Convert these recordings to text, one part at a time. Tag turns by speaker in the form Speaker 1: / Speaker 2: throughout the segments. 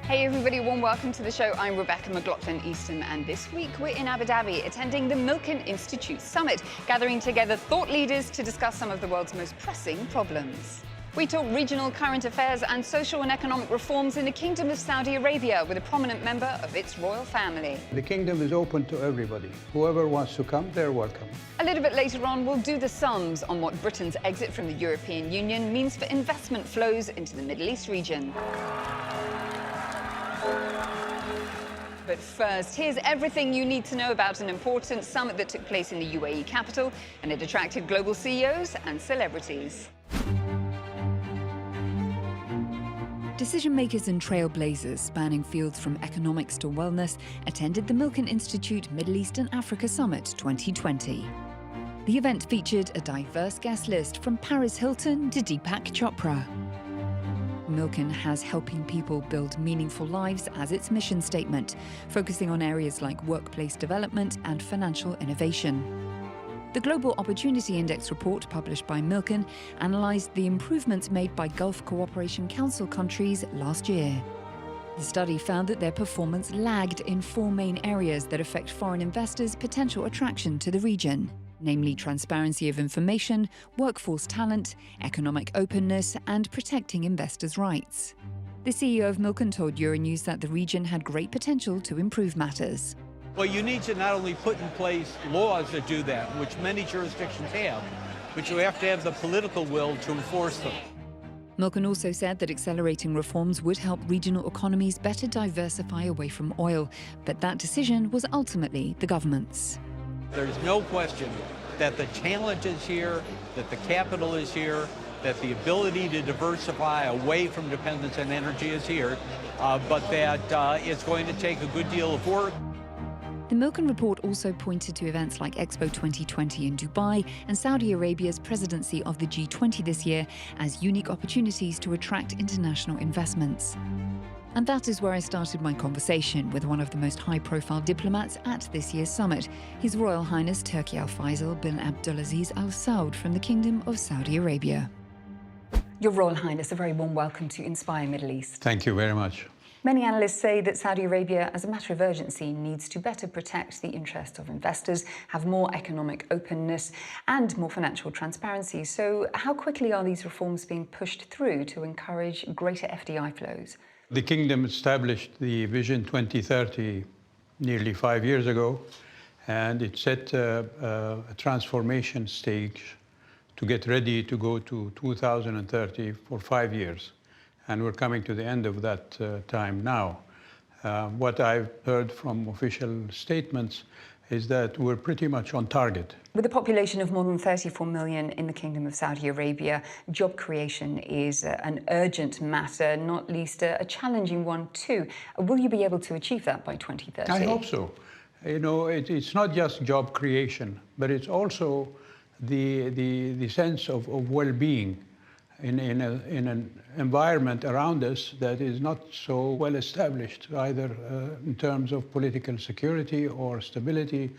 Speaker 1: Hey everybody, warm welcome to the show. I'm Rebecca McLaughlin-Easton, and this week we're in Abu Dhabi attending the Milken Institute Summit, gathering together thought leaders to discuss some of the world's most pressing problems. We talk regional current affairs and social and economic reforms in the Kingdom of Saudi Arabia with a prominent member of its royal family.
Speaker 2: The kingdom is open to everybody. Whoever wants to come, they're welcome.
Speaker 1: A little bit later on, we'll do the sums on what Britain's exit from the European Union means for investment flows into the Middle East region. But first, here's everything you need to know about an important summit that took place in the UAE capital, and it attracted global CEOs and celebrities. Decision makers and trailblazers spanning fields from economics to wellness attended the Milken Institute Middle East and Africa Summit 2020. The event featured a diverse guest list from Paris Hilton to Deepak Chopra. Milken has helping people build meaningful lives as its mission statement, focusing on areas like workplace development and financial innovation. The Global Opportunity Index report published by Milken analysed the improvements made by Gulf Cooperation Council countries last year. The study found that their performance lagged in four main areas that affect foreign investors' potential attraction to the region, namely transparency of information, workforce talent, economic openness, and protecting investors' rights. The CEO of Milken told Euronews that the region had great potential to improve matters.
Speaker 3: Well, you need to not only put in place laws that do that, which many jurisdictions have, but you have to have the political will to enforce them.
Speaker 1: Milken also said that accelerating reforms would help regional economies better diversify away from oil, but that decision was ultimately the government's.
Speaker 3: There's no question that the challenge is here, that the capital is here, that the ability to diversify away from dependence on energy is here, but that it's going to take a good deal of work.
Speaker 1: The Milken report also pointed to events like Expo 2020 in Dubai and Saudi Arabia's presidency of the G20 this year as unique opportunities to attract international investments. And that is where I started my conversation with one of the most high-profile diplomats at this year's summit, His Royal Highness Turki Faisal bin Abdulaziz Al Saud from the Kingdom of Saudi Arabia. Your Royal Highness, a very warm welcome to Inspire Middle East.
Speaker 2: Thank you very much.
Speaker 1: Many analysts say that Saudi Arabia, as a matter of urgency, needs to better protect the interest of investors, have more economic openness and more financial transparency. So how quickly are these reforms being pushed through to encourage greater FDI flows?
Speaker 2: The kingdom established the Vision 2030 nearly 5 years ago, and it set a transformation stage to get ready to go to 2030 for 5 years. And we're coming to the end of that time now. What I've heard from official statements is that we're pretty much on target.
Speaker 1: With a population of more than 34 million in the Kingdom of Saudi Arabia, job creation is an urgent matter, not least a challenging one too. Will you be able to achieve that by 2030?
Speaker 2: I hope so. You know, it's not just job creation, but it's also the sense of well-being in an environment around us that is not so well established, either in terms of political security or stability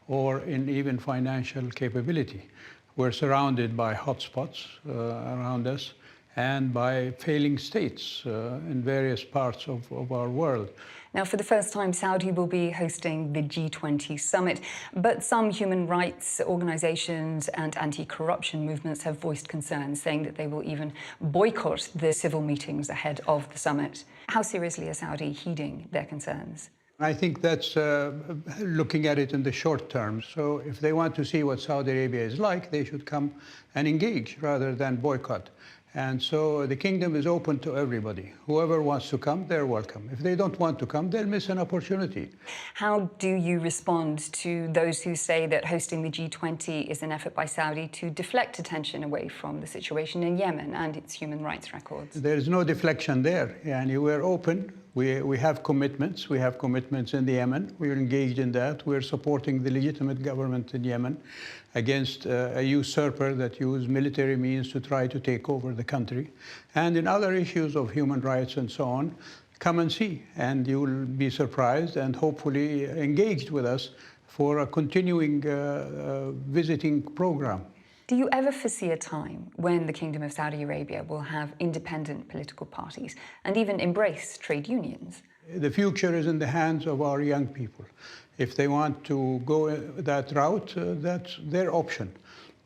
Speaker 2: or in even financial capability. We're surrounded by hotspots around us and by failing states in various parts of our world.
Speaker 1: Now, for the first time, Saudi will be hosting the G20 summit, but some human rights organizations and anti-corruption movements have voiced concerns, saying that they will even boycott the civil meetings ahead of the summit. How seriously are Saudi heeding their concerns?
Speaker 2: I think that's looking at it in the short term. So if they want to see what Saudi Arabia is like, they should come and engage rather than boycott. And so the kingdom is open to everybody. Whoever wants to come, they're welcome. If they don't want to come, they'll miss an opportunity.
Speaker 1: How do you respond to those who say that hosting the G20 is an effort by Saudi to deflect attention away from the situation in Yemen and its human rights records?
Speaker 2: There's no deflection there. And we're open. We have commitments. We have commitments in the Yemen. We're engaged in that. We're supporting the legitimate government in Yemen against a usurper that used military means to try to take over the country. And in other issues of human rights and so on, come and see. And you will be surprised and hopefully engaged with us for a continuing visiting program.
Speaker 1: Do you ever foresee a time when the Kingdom of Saudi Arabia will have independent political parties and even embrace trade unions?
Speaker 2: The future is in the hands of our young people. If they want to go that route, that's their option.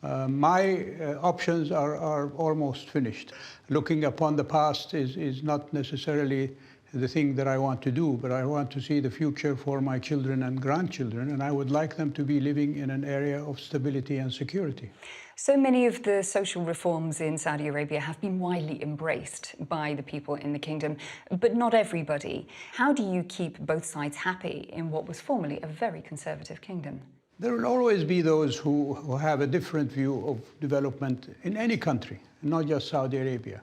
Speaker 2: My options are almost finished. Looking upon the past is not necessarily the thing that I want to do, but I want to see the future for my children and grandchildren, and I would like them to be living in an area of stability and security.
Speaker 1: So many of the social reforms in Saudi Arabia have been widely embraced by the people in the kingdom, but not everybody. How do you keep both sides happy in what was formerly a very conservative kingdom?
Speaker 2: There will always be those who have a different view of development in any country, not just Saudi Arabia.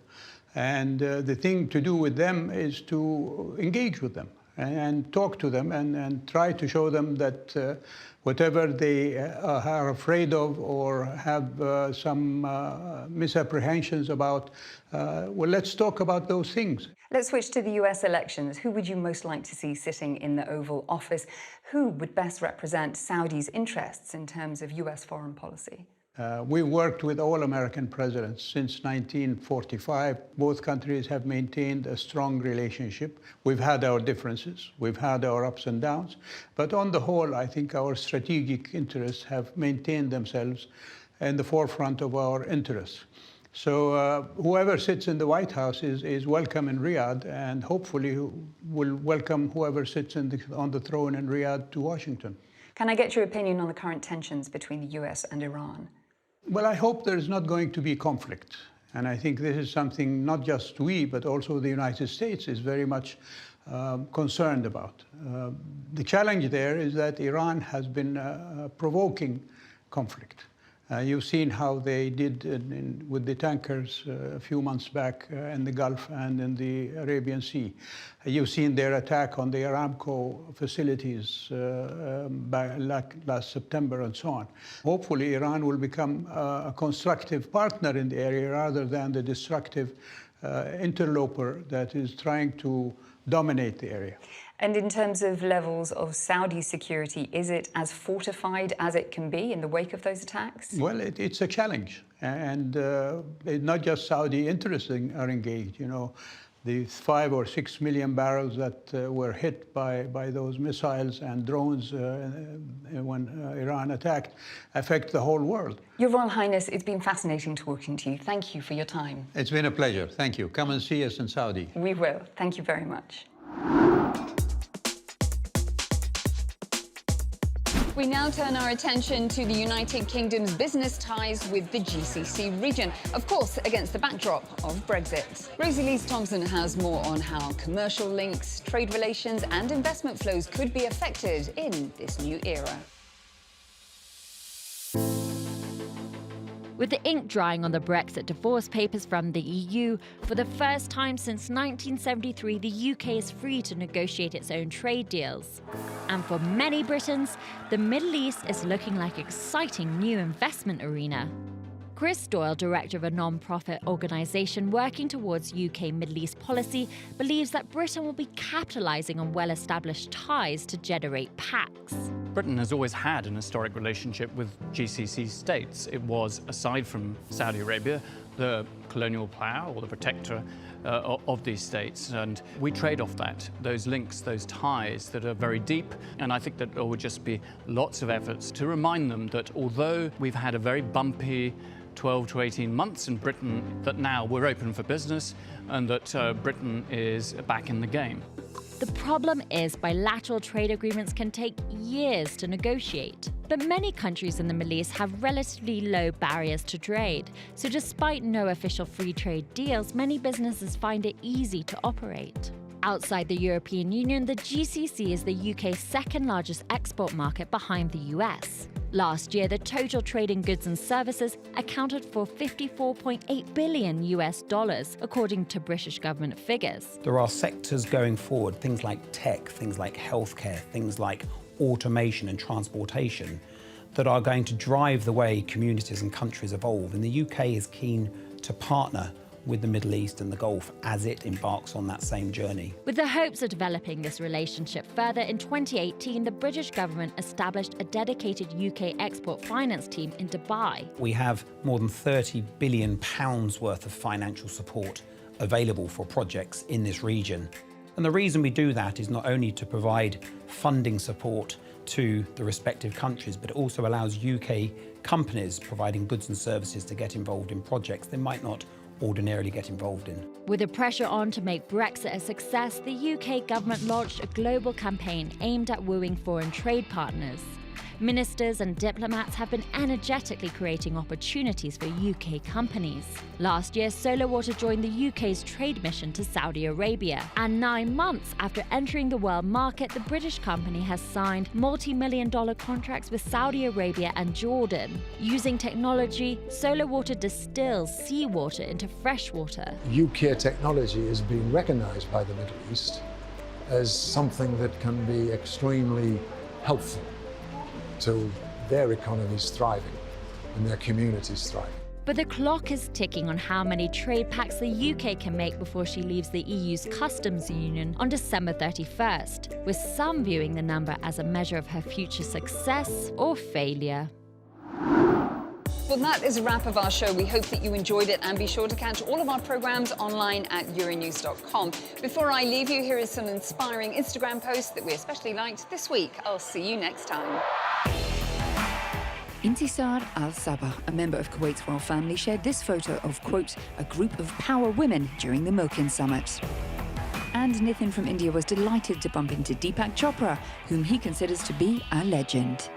Speaker 2: And the thing to do with them is to engage with them and talk to them and try to show them that whatever they are afraid of or have some misapprehensions about, well, let's talk about those things.
Speaker 1: Let's switch to the US elections. Who would you most like to see sitting in the Oval Office? Who would best represent Saudi's interests in terms of US foreign policy?
Speaker 2: We've worked with all American presidents since 1945. Both countries have maintained a strong relationship. We've had our differences, we've had our ups and downs, but on the whole, I think our strategic interests have maintained themselves in the forefront of our interests. So whoever sits in the White House is welcome in Riyadh, and hopefully will welcome whoever sits on the throne in Riyadh to Washington.
Speaker 1: Can I get your opinion on the current tensions between the US and Iran?
Speaker 2: Well, I hope there's not going to be conflict. And I think this is something not just we, but also the United States is very much concerned about. The challenge there is that Iran has been provoking conflict. You've seen how they did with the tankers a few months back in the Gulf and in the Arabian Sea. You've seen their attack on the Aramco facilities last September and so on. Hopefully, Iran will become a constructive partner in the area rather than the destructive interloper that is trying to dominate the area.
Speaker 1: And in terms of levels of Saudi security, is it as fortified as it can be in the wake of those attacks?
Speaker 2: Well, it's a challenge. And not just Saudi interests are engaged. You know, the 5 or 6 million barrels that were hit by those missiles and drones when Iran attacked affect the whole world.
Speaker 1: Your Royal Highness, it's been fascinating talking to you. Thank you for your time.
Speaker 2: It's been a pleasure. Thank you. Come and see us in Saudi.
Speaker 1: We will. Thank you very much. We now turn our attention to the United Kingdom's business ties with the GCC region, of course, against the backdrop of Brexit. Rosie Lees-Thompson has more on how commercial links, trade relations and investment flows could be affected in this new era.
Speaker 4: With the ink drying on the Brexit divorce papers from the EU, for the first time since 1973, the UK is free to negotiate its own trade deals. And for many Britons, the Middle East is looking like an exciting new investment arena. Chris Doyle, director of a non-profit organisation working towards UK Middle East policy, believes that Britain will be capitalising on well-established ties to generate PACs.
Speaker 5: Britain has always had an historic relationship with GCC states. It was, aside from Saudi Arabia, the colonial power or the protector of these states. And we trade off that, those links, those ties that are very deep. And I think that there would just be lots of efforts to remind them that although we've had a very bumpy 12 to 18 months in Britain, that now we're open for business and that Britain is back in the game.
Speaker 4: The problem is bilateral trade agreements can take years to negotiate. But many countries in the Middle East have relatively low barriers to trade. So despite no official free trade deals, many businesses find it easy to operate. Outside the European Union, the GCC is the UK's second largest export market behind the US. Last year, the total trade in goods and services accounted for $54.8 billion, according to British government figures.
Speaker 6: There are sectors going forward, things like tech, things like healthcare, things like automation and transportation, that are going to drive the way communities and countries evolve. And the UK is keen to partner with the Middle East and the Gulf as it embarks on that same journey.
Speaker 4: With the hopes of developing this relationship further, in 2018, the British government established a dedicated UK export finance team in Dubai.
Speaker 6: We have more than £30 billion worth of financial support available for projects in this region. And the reason we do that is not only to provide funding support to the respective countries, but it also allows UK companies providing goods and services to get involved in projects they might not ordinarily get involved in.
Speaker 4: With the pressure on to make Brexit a success, the UK government launched a global campaign aimed at wooing foreign trade partners. Ministers and diplomats have been energetically creating opportunities for UK companies. Last year, Solar Water joined the UK's trade mission to Saudi Arabia. And 9 months after entering the world market, the British company has signed multi-million-dollar contracts with Saudi Arabia and Jordan. Using technology, Solar Water distills seawater into fresh water.
Speaker 7: UK technology is being recognised by the Middle East as something that can be extremely helpful to their economies thriving and their communities thriving.
Speaker 4: But the clock is ticking on how many trade pacts the UK can make before she leaves the EU's customs union on December 31st, with some viewing the number as a measure of her future success or failure.
Speaker 8: Well, that is a wrap of our show. We hope that you enjoyed it, and be sure to catch all of our programmes online at Euronews.com. Before I leave you, here is some inspiring Instagram posts that we especially liked this week. I'll see you next time.
Speaker 1: Intisar al-Sabah, a member of Kuwait's royal family, shared this photo of, quote, a group of power women during the Milken summit. And Nithin from India was delighted to bump into Deepak Chopra, whom he considers to be a legend.